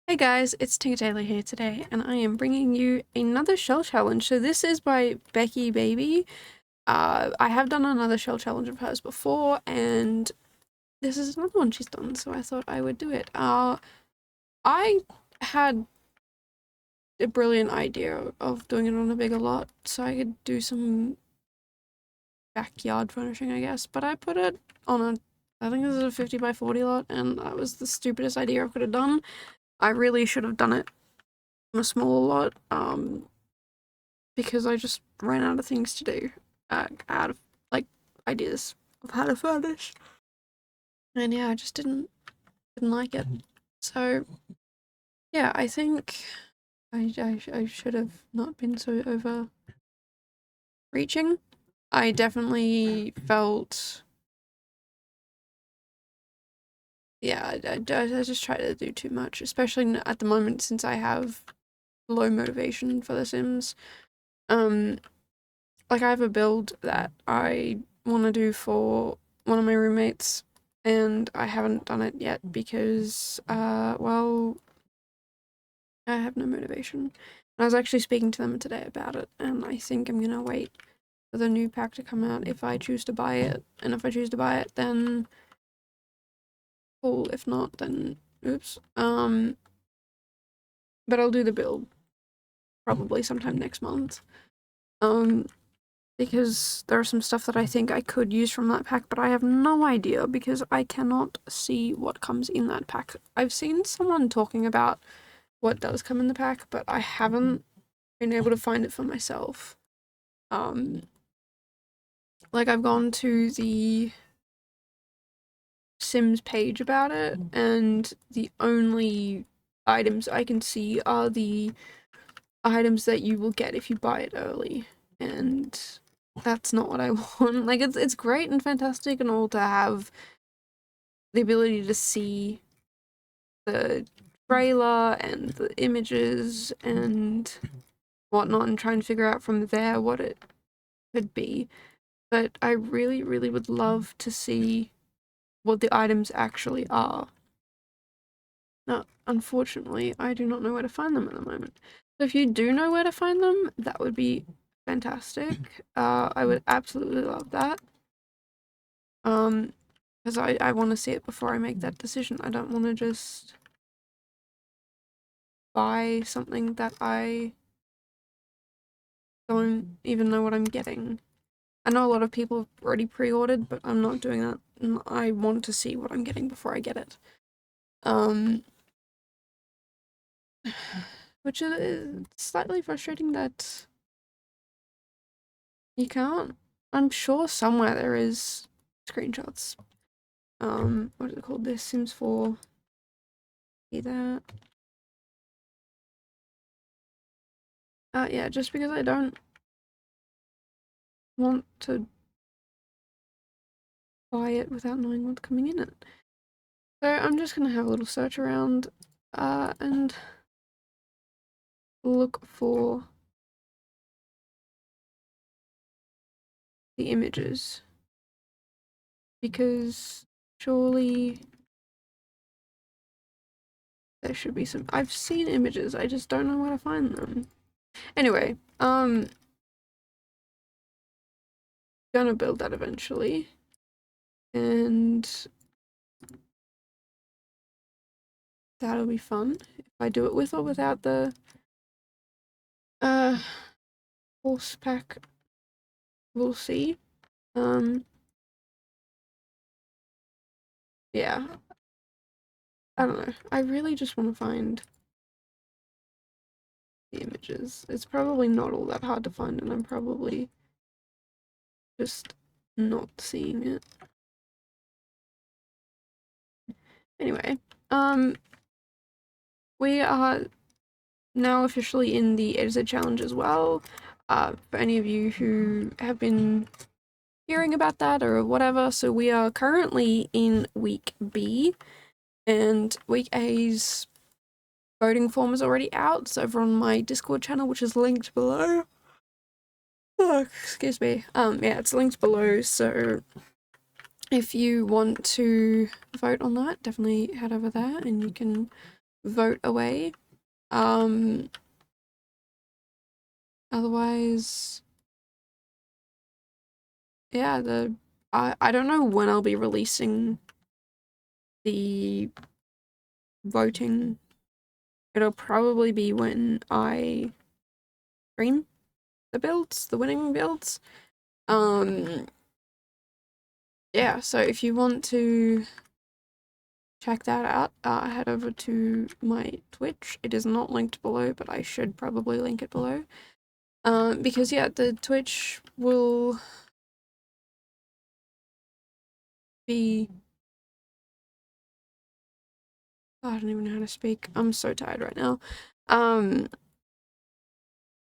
Hey guys, it's Tinker Taylor here today, and I am bringing you another shell challenge. So this is by Becky Baby. I have done another shell challenge of hers before, and this is another one she's done, so I thought I would do it. I had a brilliant idea of doing it on a bigger lot, so I could do some backyard furnishing, I guess, but I put it on I think this is a 50 by 40 lot, and that was the stupidest idea I could have done. I really should have done it on a smaller lot, because I just ran out of things to do, out of like ideas of how to furnish, and yeah, I just didn't like it. So yeah, I think I should have not been so overreaching. I definitely felt, yeah, I just try to do too much, especially at the moment since I have low motivation for The Sims. Um, like I have a build that I want to do for one of my roommates, and I haven't done it yet because, well, I have no motivation. I was actually speaking to them today about it, and I think I'm gonna wait for the new pack to come out if I choose to buy it. And if I choose to buy it, then cool. If not, then oops. But I'll do the build probably sometime next month. Because there are some stuff that I think I could use from that pack, but I have no idea because I cannot see what comes in that pack. I've seen someone talking about what does come in the pack, but I haven't been able to find it for myself. Like I've gone to the Sims page about it, and the only items I can see are the items that you will get if you buy it early, and that's not what I want. Like it's great and fantastic and all to have the ability to see the trailer and the images and whatnot and try and figure out from there what it could be. But I really, really would love to see what the items actually are. Now, unfortunately, I do not know where to find them at the moment. So if you do know where to find them, that would be fantastic. I would absolutely love that. Because I want to see it before I make that decision. I don't want to just buy something that I don't even know what I'm getting. I know a lot of people have already pre-ordered, but I'm not doing that. I want to see what I'm getting before I get it. Which is slightly frustrating that you can't. I'm sure somewhere there is screenshots. What is it called? This Sims 4. See that? Yeah, just because I don't want to buy it without knowing what's coming in it. So I'm just gonna have a little search around, and look for the images. Because surely there should be some. I've seen images, I just don't know where to find them. Anyway, gonna build that eventually. And that'll be fun if I do it with or without the horse pack. We'll see. Yeah, I don't know. I really just want to find the images. It's probably not all that hard to find, and I'm probably just not seeing it. Anyway, we are now officially in the edited challenge as well. For any of you who have been hearing about that or whatever, so we are currently in week B, and week A's voting form is already out. It's over on my Discord channel, which is linked below. Oh, excuse me. Yeah, it's linked below, so if you want to vote on that, definitely head over there and you can vote away. Otherwise, yeah, I don't know when I'll be releasing the voting. It'll probably be when I stream the builds, the winning builds. Yeah, so if you want to check that out, head over to my Twitch. It is not linked below, but I should probably link it below. Because yeah, the Twitch will be... Oh, I don't even know how to speak. I'm so tired right now.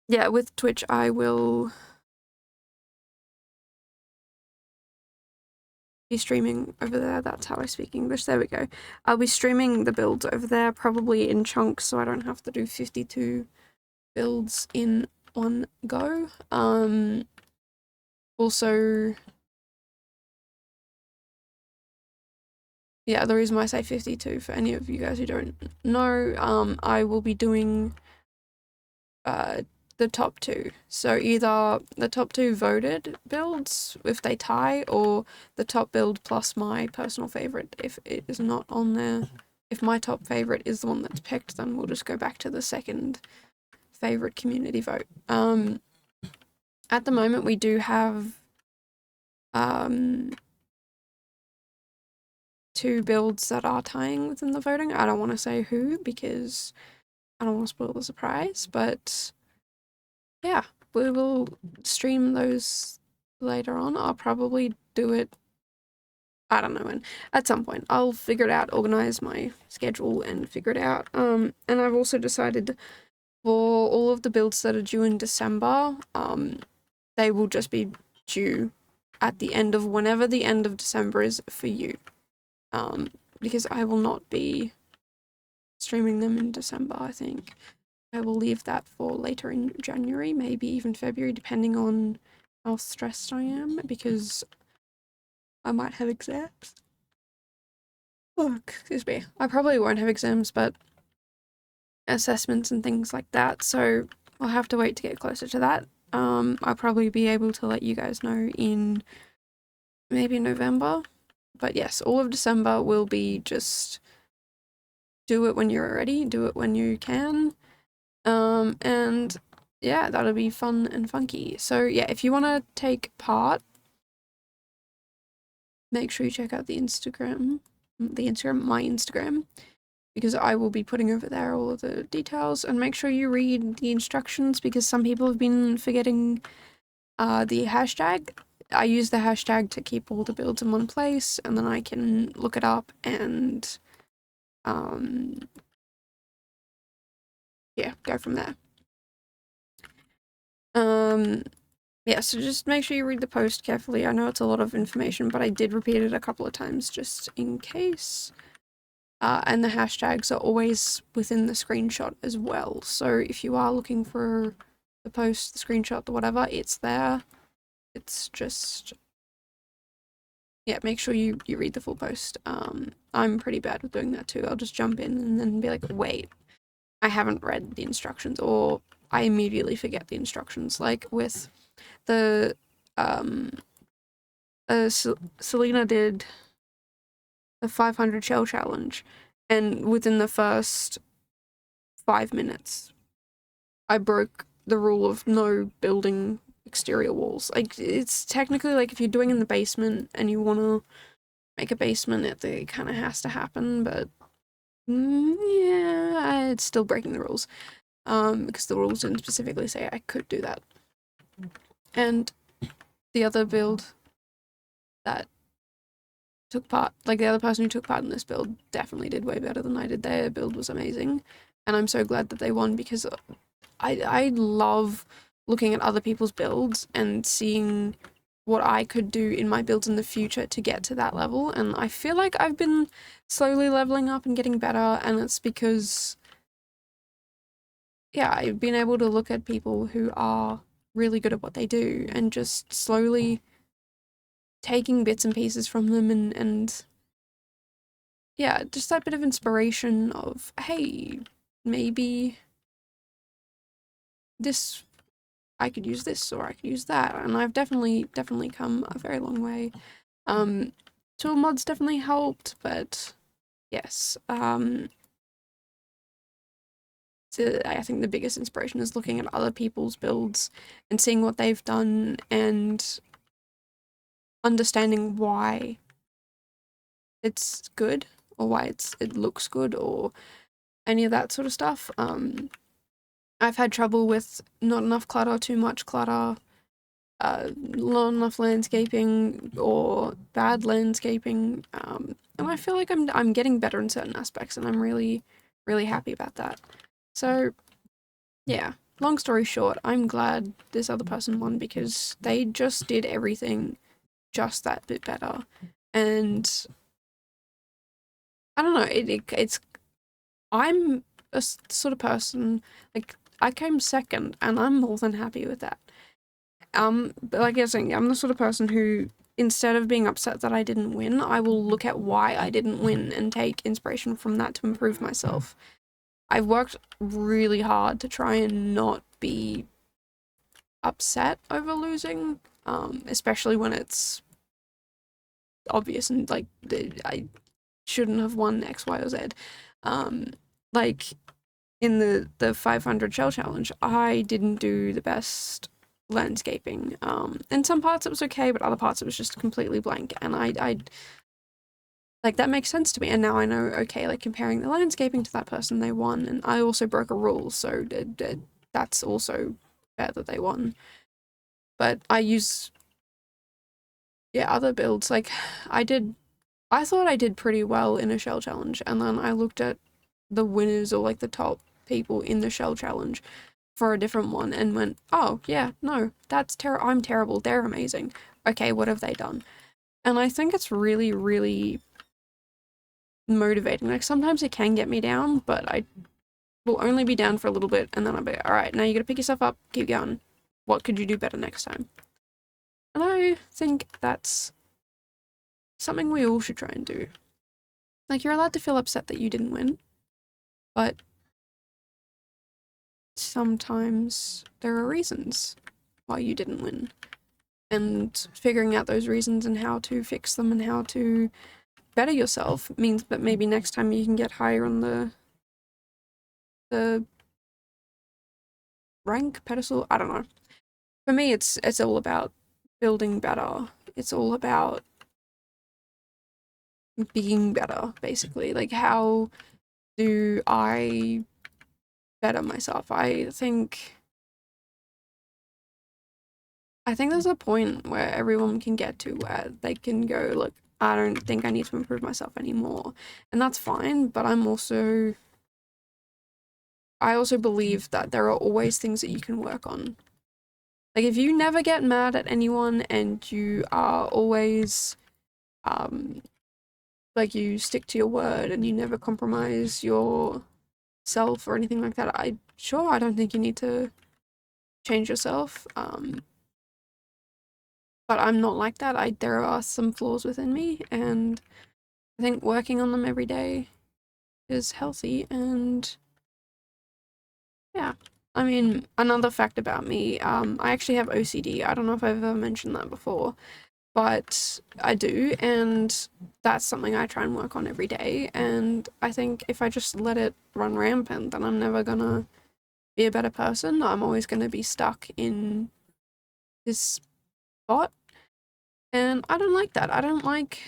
Yeah, with Twitch I will be streaming over there. That's how I speak English. There we go. I'll be streaming the builds over there, probably in chunks, so I don't have to do 52 builds in one go. Also, yeah, the reason why I say 52, for any of you guys who don't know, I will be doing the top 2. So either the top 2 voted builds if they tie, or the top build plus my personal favorite if it is not on there. If my top favorite is the one that's picked, then we'll just go back to the second favorite community vote. At the moment we do have 2 builds that are tying within the voting. I don't want to say who because I don't want to spoil the surprise, but yeah, we will stream those later on. I'll probably do it, I don't know when, at some point. I'll figure it out, organize my schedule and figure it out. And I've also decided for all of the builds that are due in December, they will just be due at the end of whenever the end of December is for you. Because I will not be streaming them in December, I think. I will leave that for later in January, maybe even February, depending on how stressed I am, because I might have exams. Oh, excuse me. I probably won't have exams, but assessments and things like that, so I'll have to wait to get closer to that. I'll probably be able to let you guys know in maybe November. But yes, all of December will be just do it when you're ready, do it when you can. And yeah, that'll be fun and funky. So yeah, if you want to take part, make sure you check out my Instagram, because I will be putting over there all of the details, and make sure you read the instructions, because some people have been forgetting the hashtag. I use the hashtag to keep all the builds in one place, and then I can look it up and yeah, go from there. Yeah, so just make sure you read the post carefully. I know it's a lot of information, but I did repeat it a couple of times just in case. And the hashtags are always within the screenshot as well. So if you are looking for the post, the screenshot, the whatever, it's there. It's just, yeah, make sure you read the full post. I'm pretty bad with doing that too. I'll just jump in and then be like, wait, I haven't read the instructions, or I immediately forget the instructions. Like with the Selena did the 500 shell challenge, and within the first 5 minutes I broke the rule of no building exterior walls. Like, it's technically like if you're doing in the basement and you want to make a basement, it kind of has to happen, but yeah, it's still breaking the rules, because the rules didn't specifically say I could do that. And the other build that took part, like the other person who took part in this build, definitely did way better than I did. Their build was amazing, and I'm so glad that they won, because I love looking at other people's builds and seeing what I could do in my builds in the future to get to that level. And I feel like I've been slowly leveling up and getting better, and it's because, yeah, I've been able to look at people who are really good at what they do and just slowly taking bits and pieces from them and yeah, just that bit of inspiration of, hey, maybe this, I could use this or I could use that. And I've definitely come a very long way. Tool mods definitely helped, but yes, so I think the biggest inspiration is looking at other people's builds and seeing what they've done and understanding why it's good or why it looks good or any of that sort of stuff. I've had trouble with not enough clutter, too much clutter, not enough landscaping or bad landscaping, and I feel like I'm getting better in certain aspects, and I'm really happy about that. So yeah, long story short, I'm glad this other person won because they just did everything just that bit better, and I don't know, it's I'm a sort of person, like, I came second, and I'm more than happy with that. But like I was saying, I'm the sort of person who, instead of being upset that I didn't win, I will look at why I didn't win and take inspiration from that to improve myself. I've worked really hard to try and not be upset over losing, especially when it's obvious and like I shouldn't have won X, Y, or Z. Like in the 500 shell challenge, I didn't do the best landscaping. In some parts it was okay, but other parts it was just completely blank, and I like, that makes sense to me, and now I know, okay, like, comparing the landscaping to that person, they won, and I also broke a rule, so that's also fair that they won. But I use, yeah, other builds, like, I thought I did pretty well in a shell challenge, and then I looked at the winners or, like, the top people in the shell challenge for a different one and went, oh, yeah, no, I'm terrible, they're amazing. Okay, what have they done? And I think it's really, really motivating. Like, sometimes it can get me down, but I will only be down for a little bit, and then I'll be, all right, now you gotta pick yourself up, keep going. What could you do better next time? And I think that's something we all should try and do. Like, you're allowed to feel upset that you didn't win, but sometimes there are reasons why you didn't win. And figuring out those reasons and how to fix them and how to better yourself means that maybe next time you can get higher on the rank pedestal. I don't know. For me, it's all about building better. It's all about being better, basically. Like, how do I better myself? I think there's a point where everyone can get to where they can go, look, I don't think I need to improve myself anymore. And that's fine, but I also believe that there are always things that you can work on. Like, if you never get mad at anyone and you are always, like, you stick to your word and you never compromise yourself or anything like that, I don't think you need to change yourself. But I'm not like that. There are some flaws within me, and I think working on them every day is healthy. And yeah, I mean, another fact about me, I actually have OCD. I don't know if I've ever mentioned that before, but I do, and that's something I try and work on every day. And I think if I just let it run rampant, then I'm never gonna be a better person. I'm always gonna be stuck in this spot, and I don't like that. I don't like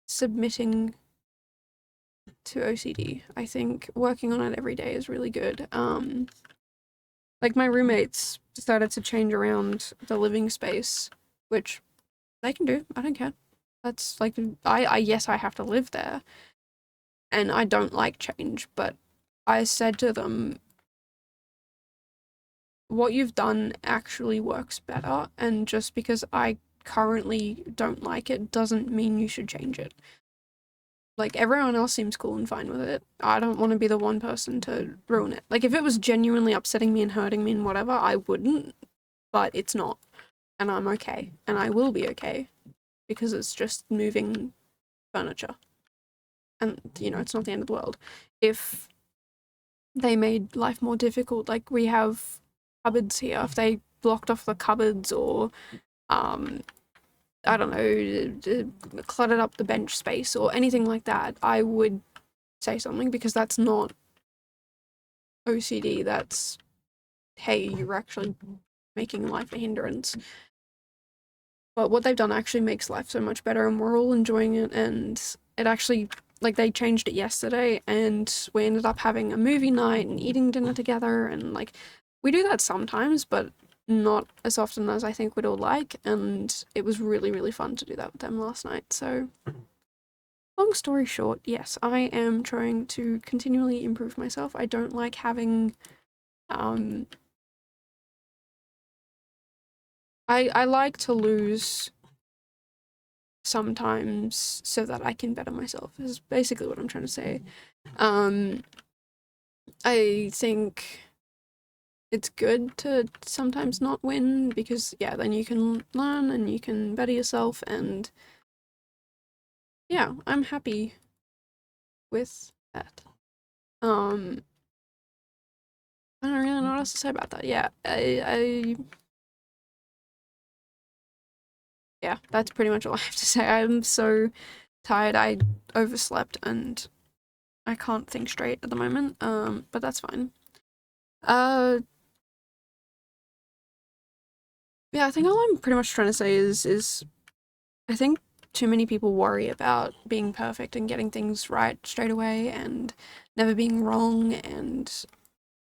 submitting to OCD. I think working on it every day is really good. Like, my roommates decided to change around the living space, which they can do. I don't care. That's like, yes, I have to live there, and I don't like change, but I said to them, what you've done actually works better, and just because I currently don't like it doesn't mean you should change it. Like, everyone else seems cool and fine with it. I don't want to be the one person to ruin it. Like, if it was genuinely upsetting me and hurting me and whatever, I wouldn't, but it's not. And I'm okay. And I will be okay. Because it's just moving furniture. and you know, it's not the end of the world if they made life more difficult. Like, we have cupboards here. If they blocked off the cupboards, or I don't know, cluttered up the bench space or anything like that, I would say something, because that's not OCD. That's, hey, you're actually making life a hindrance. But what they've done actually makes life so much better, and we're all enjoying it. And it actually, like, they changed it yesterday, and we ended up having a movie night and eating dinner together. And like, we do that sometimes, but not as often as I think we'd all like. And it was really, really fun to do that with them last night. So, long story short, yes, I am trying to continually improve myself. I don't like having, I like to lose sometimes so that I can better myself, is basically what I'm trying to say. I think it's good to sometimes not win, because yeah, then you can learn and you can better yourself, and yeah, I'm happy with that. I don't really know what else to say about that. Yeah, yeah, that's pretty much all I have to say. I'm so tired. I overslept and I can't think straight at the moment. But that's fine. Yeah, I think all I'm pretty much trying to say is I think too many people worry about being perfect and getting things right straight away and never being wrong and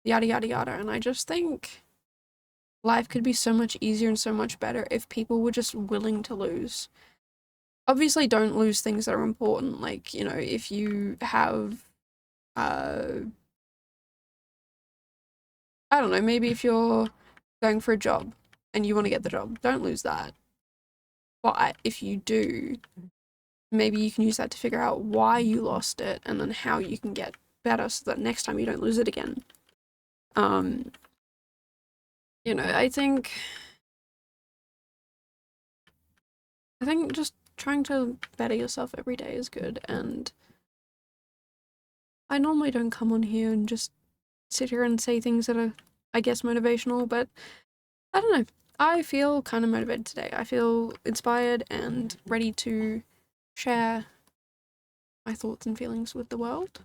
yada yada yada. And I just think life could be so much easier and so much better if people were just willing to lose. Obviously, don't lose things that are important. Like, you know, if you have, I don't know, maybe if you're going for a job and you want to get the job, don't lose that. But if you do, maybe you can use that to figure out why you lost it and then how you can get better so that next time you don't lose it again. You know, I think just trying to better yourself every day is good. And I normally don't come on here and just sit here and say things that are, I guess, motivational, but I don't know. I feel kind of motivated today. I feel inspired and ready to share my thoughts and feelings with the world.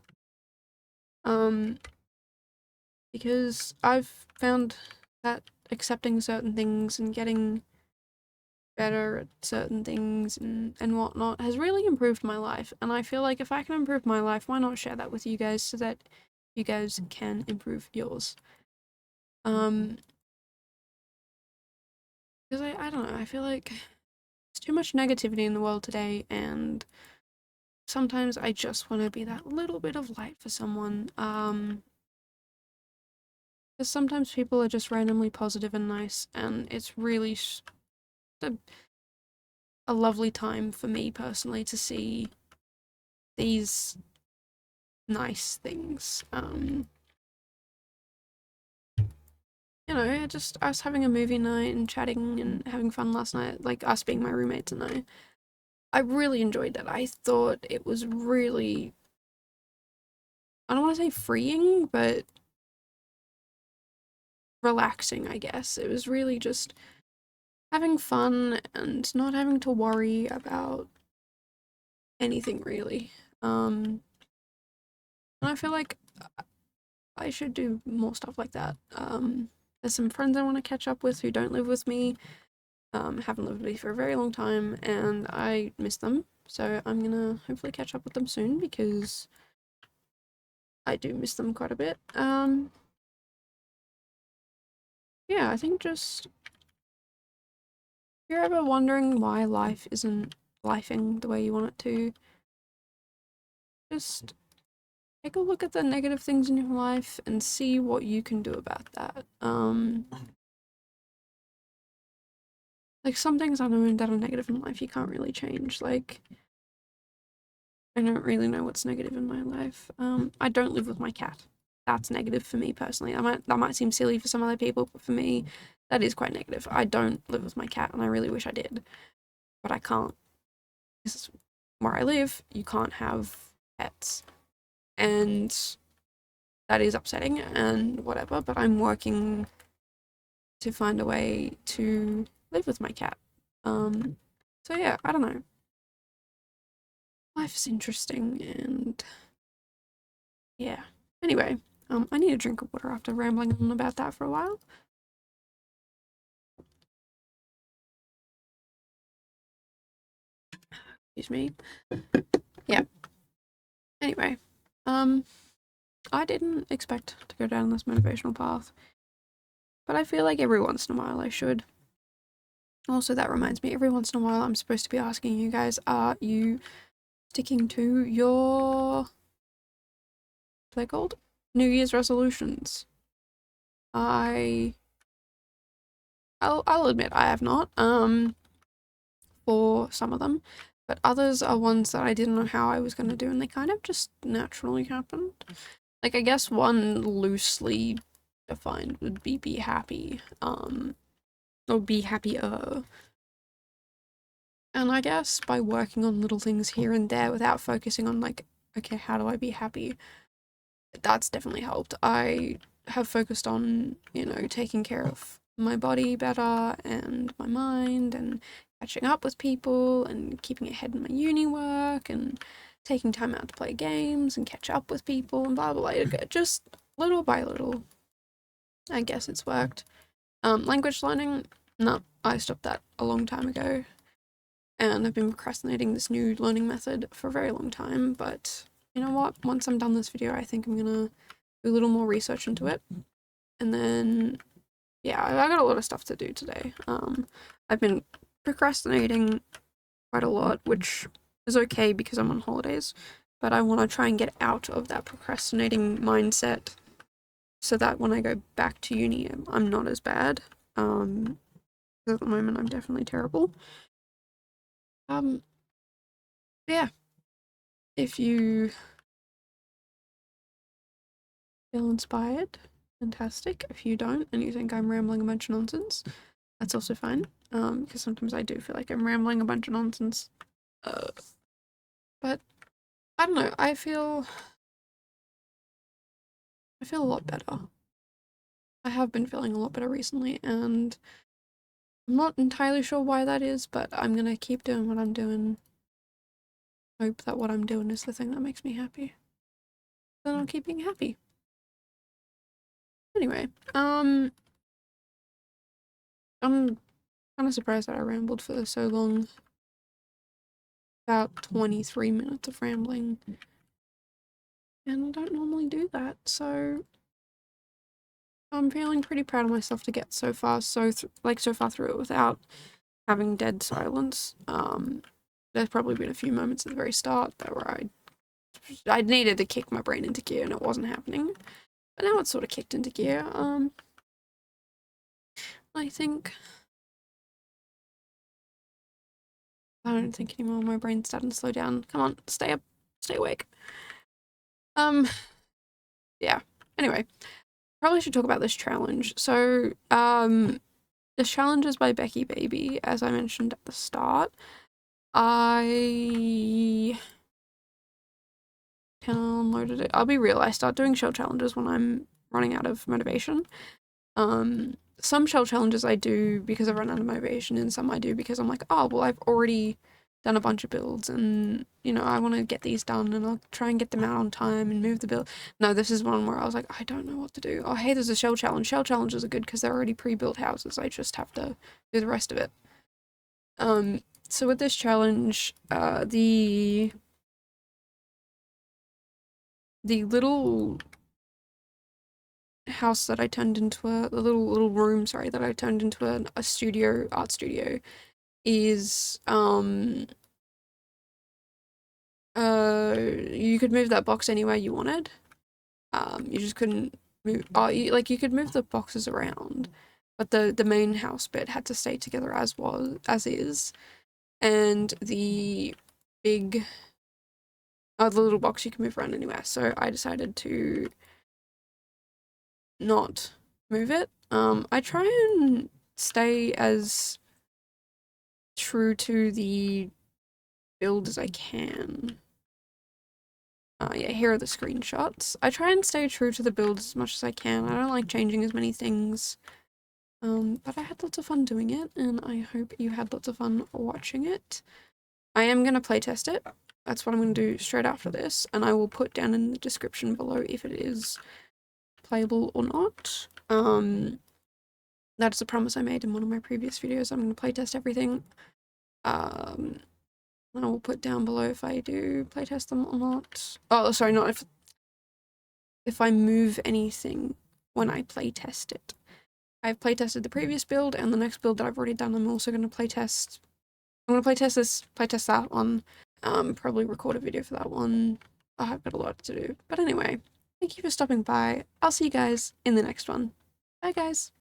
Because I've found that accepting certain things and getting better at certain things and whatnot has really improved my life. And I feel like if I can improve my life, why not share that with you guys so that you guys can improve yours? Because I don't know, I feel like there's too much negativity in the world today, and sometimes I just want to be that little bit of light for someone. Because sometimes people are just randomly positive and nice, and it's really a lovely time for me personally to see these nice things. You know, just us having a movie night and chatting and having fun last night, like us being my roommates and I really enjoyed it. I thought it was really, I don't want to say freeing, but relaxing, I guess. It was really just having fun and not having to worry about anything really. And I feel like I should do more stuff like that. There's some friends I want to catch up with who don't live with me, haven't lived with me for a very long time, and I miss them. So I'm gonna hopefully catch up with them soon because I do miss them quite a bit. Yeah, I think just if you're ever wondering why life isn't lifing the way you want it to, just take a look at the negative things in your life and see what you can do about that. Like, some things I know that are negative in life you can't really change. Like, I don't really know what's negative in my life. I don't live with my cat. That's negative for me personally. That might seem silly for some other people, but for me, that is quite negative. I don't live with my cat, and I really wish I did, but I can't. This is where I live. You can't have pets, and that is upsetting and whatever, but I'm working to find a way to live with my cat. So yeah, I don't know. Life's interesting, and yeah. Anyway, I need a drink of water after rambling on about that for a while. Excuse me. Yeah. Anyway, I didn't expect to go down this motivational path, but I feel like every once in a while I should. Also, that reminds me, every once in a while I'm supposed to be asking you guys, are you sticking to your, what they're called? New Year's resolutions? I'll admit I have not, for some of them, but others are ones that I didn't know how I was going to do, and they kind of just naturally happened. Like, I guess one loosely defined would be happy, or be happier. And I guess by working on little things here and there without focusing on, like, okay, how do I be happy? That's definitely helped. I have focused on, taking care of my body better and my mind and catching up with people and keeping ahead in my uni work and taking time out to play games and catch up with people and blah blah blah. Just little by little, I guess it's worked. Language learning, no, I stopped that a long time ago. And I've been procrastinating this new learning method for a very long time, but you know what? Once I'm done this video, I think I'm gonna do a little more research into it. And then, yeah, I got a lot of stuff to do today. I've been procrastinating quite a lot, which is okay because I'm on holidays, but I want to try and get out of that procrastinating mindset so that when I go back to uni, I'm not as bad. At the moment, I'm definitely terrible. Yeah. If you feel inspired, fantastic. If you don't and you think I'm rambling a bunch of nonsense, that's also fine. Because sometimes I do feel like I'm rambling a bunch of nonsense. But I don't know. I feel a lot better. I have been feeling a lot better recently, and I'm not entirely sure why that is, but I'm gonna keep doing what I'm doing. Hope that what I'm doing is the thing that makes me happy. Then I'll keep being happy. Anyway, I'm kind of surprised that I rambled for so long. About 23 minutes of rambling. And I don't normally do that, so I'm feeling pretty proud of myself to get so far through it without having dead silence. There's probably been a few moments at the very start where I needed to kick my brain into gear and it wasn't happening. But now it's sort of kicked into gear. I think I don't think anymore. My brain's starting to slow down. Come on, stay up, stay awake. Yeah. Anyway, probably should talk about this challenge. So, this challenge is by Becky Baby, as I mentioned at the start. I downloaded it. I'll be real, I start doing shell challenges when I'm running out of motivation. Some shell challenges I do because I've run out of motivation, and some I do because I'm like, oh, well, I've already done a bunch of builds and, I want to get these done and I'll try and get them out on time and move the build. No, this is one where I was like, I don't know what to do. Oh, hey, there's a shell challenge. Shell challenges are good because they're already pre-built houses. I just have to do the rest of it. So with this challenge, the little house that I turned into the little room, sorry, that I turned into a studio, art studio, is, you could move that box anywhere you wanted. You just couldn't move, you could move the boxes around, but the main house bit had to stay together as is, and the big, the little box you can move around anywhere. So I decided to not move it. I try and stay as true to the build as I can. Yeah, here are the screenshots. I try and stay true to the build as much as I can. I don't like changing as many things. But I had lots of fun doing it, and I hope you had lots of fun watching it. I am going to playtest it. That's what I'm going to do straight after this, and I will put down in the description below if it is playable or not. That's a promise I made in one of my previous videos. I'm going to playtest everything. And I will put down below if I do playtest them or not. Oh, sorry, not if I move anything when I playtest it. I've playtested the previous build, and the next build that I've already done, I'm also going to playtest. I'm going to playtest this, playtest that one. Probably record a video for that one. I've got a lot to do. But anyway, thank you for stopping by. I'll see you guys in the next one. Bye, guys.